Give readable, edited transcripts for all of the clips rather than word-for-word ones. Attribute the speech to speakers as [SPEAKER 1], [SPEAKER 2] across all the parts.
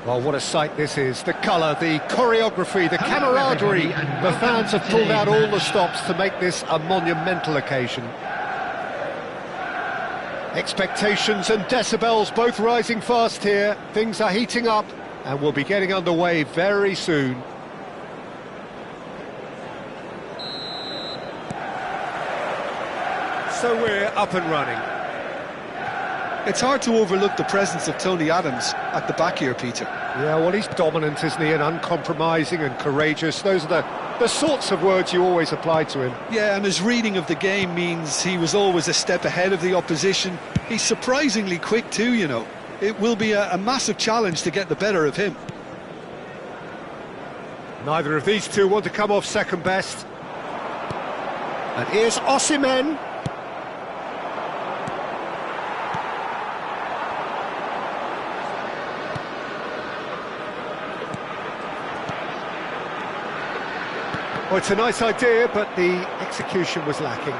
[SPEAKER 1] Well, what a sight this is. The colour, the choreography, the camaraderie. The fans have pulled out all the stops to make this a monumental occasion. Expectations and decibels both rising fast here. Things are heating up and we'll be getting underway very soon. So we're up and running.
[SPEAKER 2] It's hard to overlook the presence of Tony Adams at the back here, Peter.
[SPEAKER 1] Yeah, well, he's dominant, isn't he, and uncompromising and courageous. Those are the sorts of words you always apply to him.
[SPEAKER 2] Yeah, and his reading of the game means he was always a step ahead of the opposition. He's surprisingly quick too, you know. It will be a massive challenge to get the better of him.
[SPEAKER 1] Neither of these two want to come off second best. And here's Osimhen. Well, it's a nice idea, but the execution was lacking.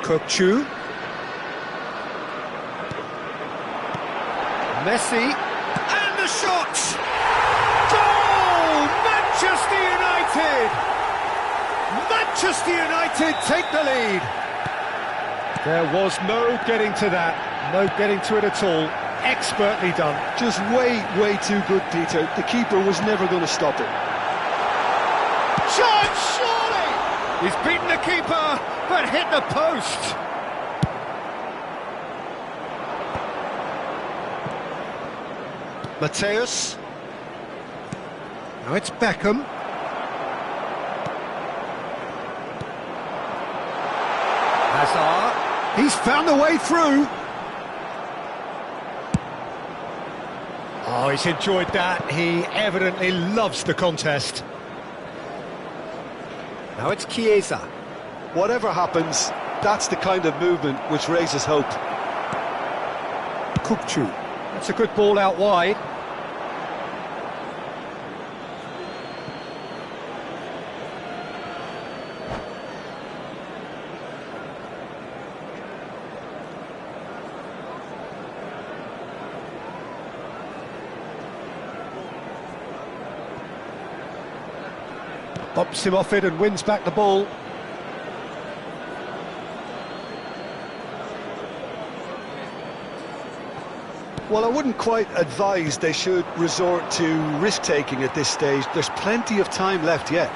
[SPEAKER 1] Kökçü. Messi. And the shot! Goal! Manchester United! Manchester United take the lead. There was no getting to that. No getting to it at all. Expertly done.
[SPEAKER 2] Just way too good, Peter. The keeper was never going to stop it.
[SPEAKER 1] Shot, surely! He's beaten the keeper, but hit the post. Mateus. Now it's Beckham. Hazard. He's found a way through. Oh, he's enjoyed that. He evidently loves the contest. Now it's Chiesa.
[SPEAKER 2] Whatever happens, that's the kind of movement which raises hope.
[SPEAKER 1] Kökçü. That's a good ball out wide. Bops him off it and wins back the ball.
[SPEAKER 2] Well, I wouldn't quite advise they should resort to risk-taking at this stage. There's plenty of time left yet.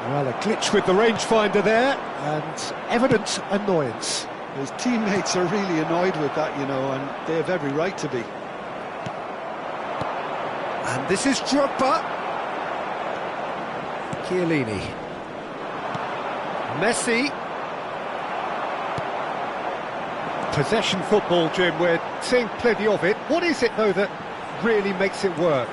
[SPEAKER 1] Well, a glitch with the rangefinder there, and evident annoyance.
[SPEAKER 2] His teammates are really annoyed with that, you know, and they have every right to be.
[SPEAKER 1] And this is Drogba. Chiellini. Messi. Possession football, Jim, we're seeing plenty of it. What is it, though, that really makes it work?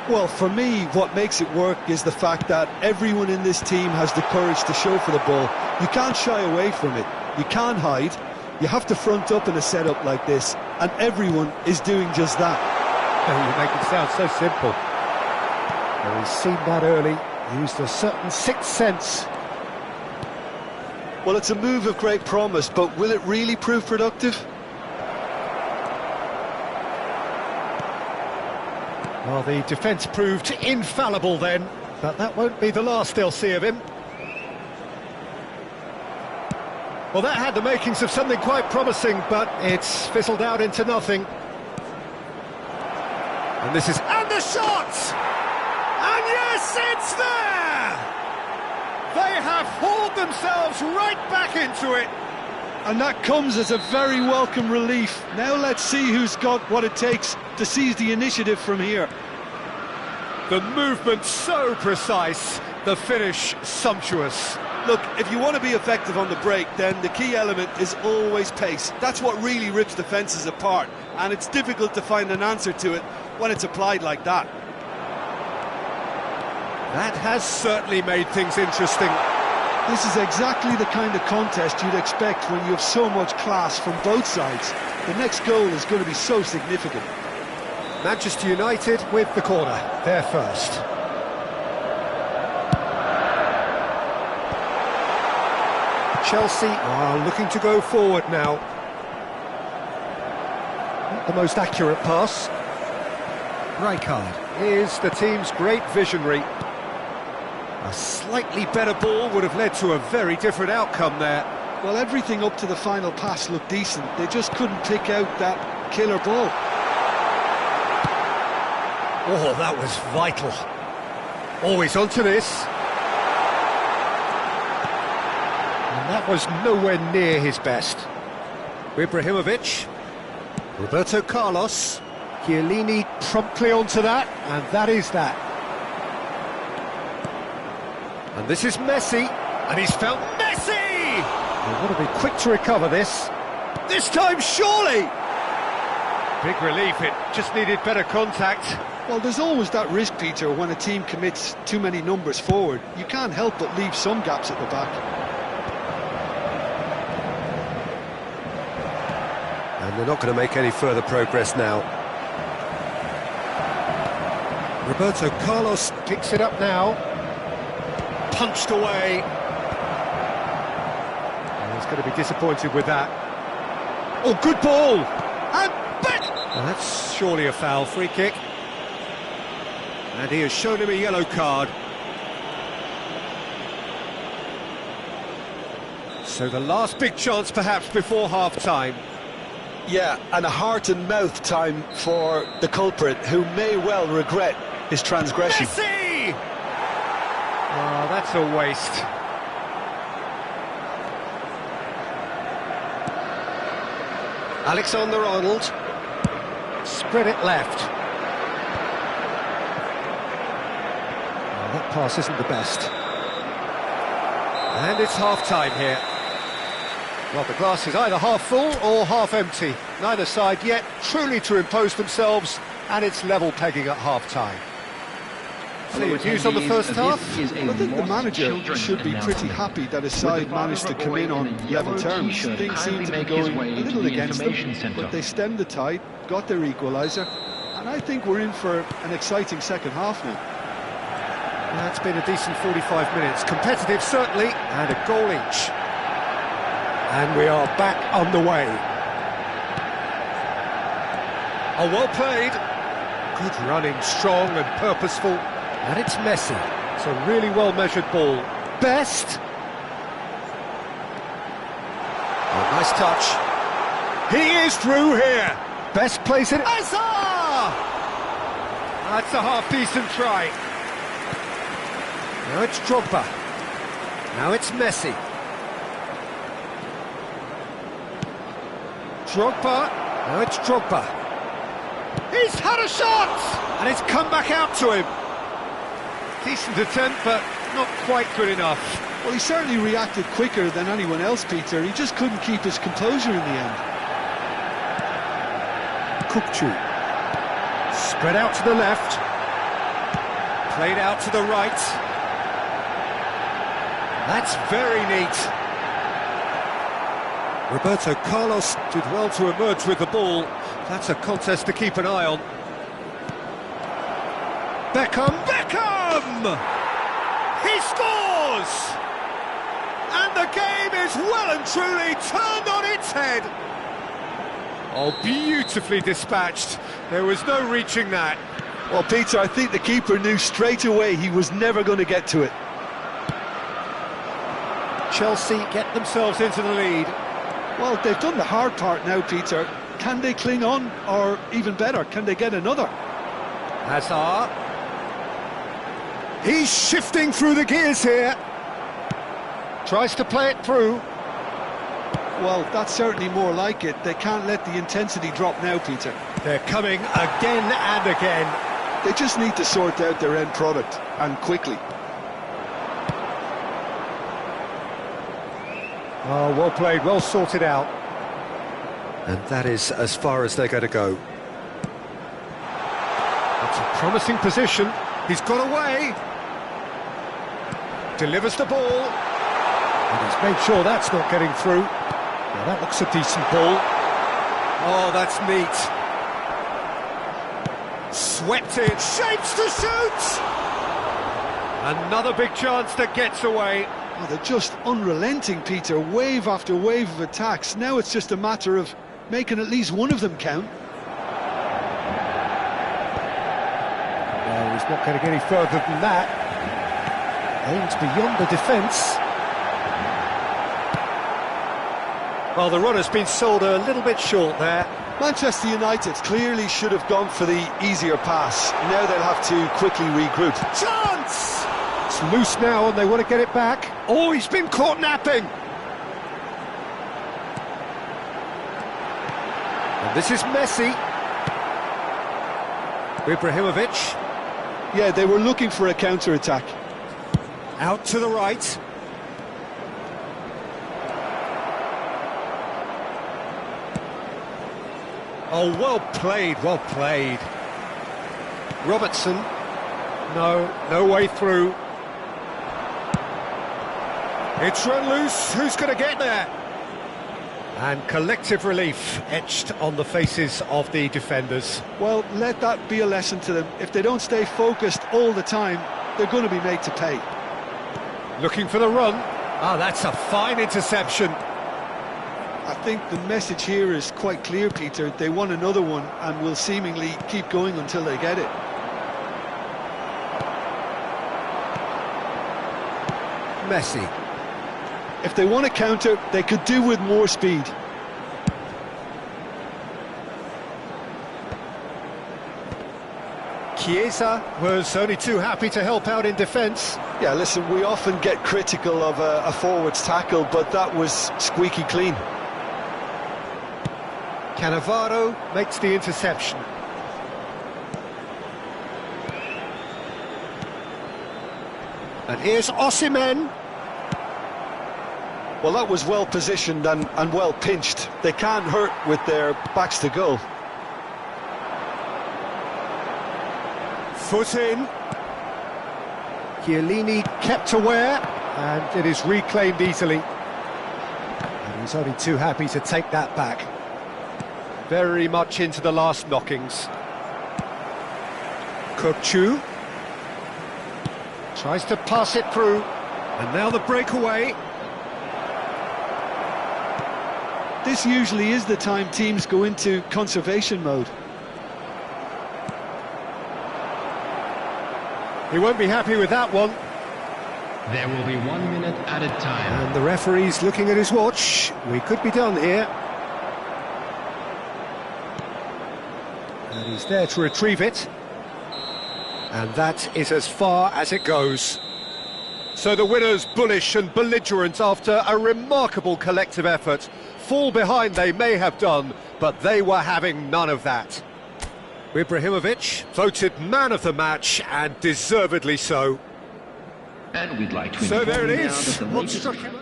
[SPEAKER 2] Well, for me, what makes it work is the fact that everyone in this team has the courage to show for the ball. You can't shy away from it. You can't hide. You have to front up in a setup like this, and everyone is doing just that.
[SPEAKER 1] You make it sound so simple. Well, he's seen that early, used a certain sixth sense.
[SPEAKER 2] Well, it's a move of great promise, but will it really prove productive?
[SPEAKER 1] Well, the defence proved infallible then, but that won't be the last they'll see of him. Well, that had the makings of something quite promising, but it's fizzled out into nothing. And this is... And the shot! And yes, it's there! They have hauled themselves right back into it.
[SPEAKER 2] And that comes as a very welcome relief. Now let's see who's got what it takes to seize the initiative from here.
[SPEAKER 1] The movement so precise, the finish sumptuous.
[SPEAKER 2] Look, if you want to be effective on the break, then the key element is always pace. That's what really rips defences apart, and it's difficult to find an answer to it when it's applied like that.
[SPEAKER 1] That has certainly made things interesting.
[SPEAKER 2] This is exactly the kind of contest you'd expect when you have so much class from both sides. The next goal is going to be so significant.
[SPEAKER 1] Manchester United with the corner, they're first. Chelsea are looking to go forward now. Not the most accurate pass. Rijkaard is the team's great visionary. A slightly better ball would have led to a very different outcome there.
[SPEAKER 2] Well, everything up to the final pass looked decent. They just couldn't pick out that killer ball.
[SPEAKER 1] Oh, that was vital. Always onto this. And that was nowhere near his best. Ibrahimovic. Roberto Carlos. Chiellini promptly onto that, and that is that. And this is Messi, and he's found Messi! They've got to be quick to recover this. This time, surely! Big relief, it just needed better contact.
[SPEAKER 2] Well, there's always that risk, Peter, when a team commits too many numbers forward. You can't help but leave some gaps at the back.
[SPEAKER 1] And they're not going to make any further progress now. Roberto Carlos picks it up now. Punched away. And he's going to be disappointed with that. Oh, good ball! And back! Well, that's surely a foul, free kick. And he has shown him a yellow card. So the last big chance perhaps before half-time.
[SPEAKER 2] Yeah, and a heart and mouth time for the culprit, who may well regret his transgression.
[SPEAKER 1] Messi! Oh, that's a waste. Alexander-Arnold. Spread it left. Oh, that pass isn't the best. And it's half-time here. Well, the glass is either half full or half empty. Neither side yet truly to impose themselves, and it's level pegging at half-time. So your views on the first half?
[SPEAKER 2] I think the manager should be pretty happy that his side managed to come in on level terms. Things seem to be going a little against them, but they stemmed the tide, got their equaliser, and I think we're in for an exciting second half now.
[SPEAKER 1] Yeah, it's been a decent 45 minutes. Competitive, certainly, and a goal each. And we are back underway. Oh, well played. Good running, strong and purposeful. And it's Messi. It's a really well-measured ball. Best. Oh, nice touch. He is through here. Best place in... Hazard! That's a half-decent try. Now it's Drogba. Now it's Messi. Drogba. Now it's Drogba. He's had a shot! And it's come back out to him. Decent attempt, but not quite good enough.
[SPEAKER 2] Well, he certainly reacted quicker than anyone else, Peter. He just couldn't keep his composure in the end.
[SPEAKER 1] Kukçu. Spread out to the left. Played out to the right. That's very neat. Roberto Carlos did well to emerge with the ball. That's a contest to keep an eye on. Beckham! He scores! And the game is well and truly turned on its head. Oh, beautifully dispatched. There was no reaching that.
[SPEAKER 2] Well, Peter, I think the keeper knew straight away he was never going to get to it.
[SPEAKER 1] Chelsea get themselves into the lead.
[SPEAKER 2] Well, they've done the hard part now, Peter. Can they cling on, or even better, can they get another?
[SPEAKER 1] Hazard. He's shifting through the gears here. Tries to play it through.
[SPEAKER 2] Well, that's certainly more like it. They can't let the intensity drop now, Peter.
[SPEAKER 1] They're coming again and again.
[SPEAKER 2] They just need to sort out their end product, and quickly.
[SPEAKER 1] Oh, well played, well sorted out. And that is as far as they're going to go. It's a promising position. He's got away. Delivers the ball. And he's made sure that's not getting through. Now that looks a decent ball. Oh, that's neat. Swept in, shapes to shoot! Another big chance that gets away.
[SPEAKER 2] Oh, they're just unrelenting, Peter. Wave after wave of attacks. Now it's just a matter of making at least one of them count.
[SPEAKER 1] Well, he's not going to get any further than that. Aims beyond the defence. Well, the run has been sold a little bit short there.
[SPEAKER 2] Manchester United clearly should have gone for the easier pass. Now they'll have to quickly regroup.
[SPEAKER 1] Chance! It's loose now and they want to get it back. Oh, he's been caught napping. And this is Messi. Ibrahimovic.
[SPEAKER 2] Yeah, they were looking for a counter-attack.
[SPEAKER 1] Out to the right. Oh, well played, well played. Robertson. No way through. It's run loose. Who's going to get there? And collective relief etched on the faces of the defenders.
[SPEAKER 2] Well, let that be a lesson to them. If they don't stay focused all the time, they're going to be made to pay.
[SPEAKER 1] Looking for the run. Ah, that's a fine interception.
[SPEAKER 2] I think the message here is quite clear, Peter. They want another one and will seemingly keep going until they get it.
[SPEAKER 1] Messi.
[SPEAKER 2] If they want to counter, they could do with more speed.
[SPEAKER 1] Chiesa was only too happy to help out in defence.
[SPEAKER 2] Yeah, listen, we often get critical of a forward's tackle, but that was squeaky clean.
[SPEAKER 1] Cannavaro makes the interception. And here's Osimhen.
[SPEAKER 2] Well, that was well positioned and well pinched. They can't hurt with their backs to goal.
[SPEAKER 1] Foot in. Chiellini kept aware, and it is reclaimed easily. And he's only too happy to take that back. Very much into the last knockings. Kökçü tries to pass it through, and now the breakaway.
[SPEAKER 2] This usually is the time teams go into conservation mode.
[SPEAKER 1] He won't be happy with that one.
[SPEAKER 3] There will be 1 minute added time.
[SPEAKER 1] And the referee's looking at his watch. We could be done here. And he's there to retrieve it. And that is as far as it goes. So the winners bullish and belligerent after a remarkable collective effort. Fall behind they may have done, but they were having none of that. Ibrahimovic voted man of the match, and deservedly so.
[SPEAKER 3] And we'd like to
[SPEAKER 1] So there it
[SPEAKER 3] inform you now
[SPEAKER 1] is.
[SPEAKER 3] that the
[SPEAKER 1] What
[SPEAKER 3] latest-
[SPEAKER 1] struck him?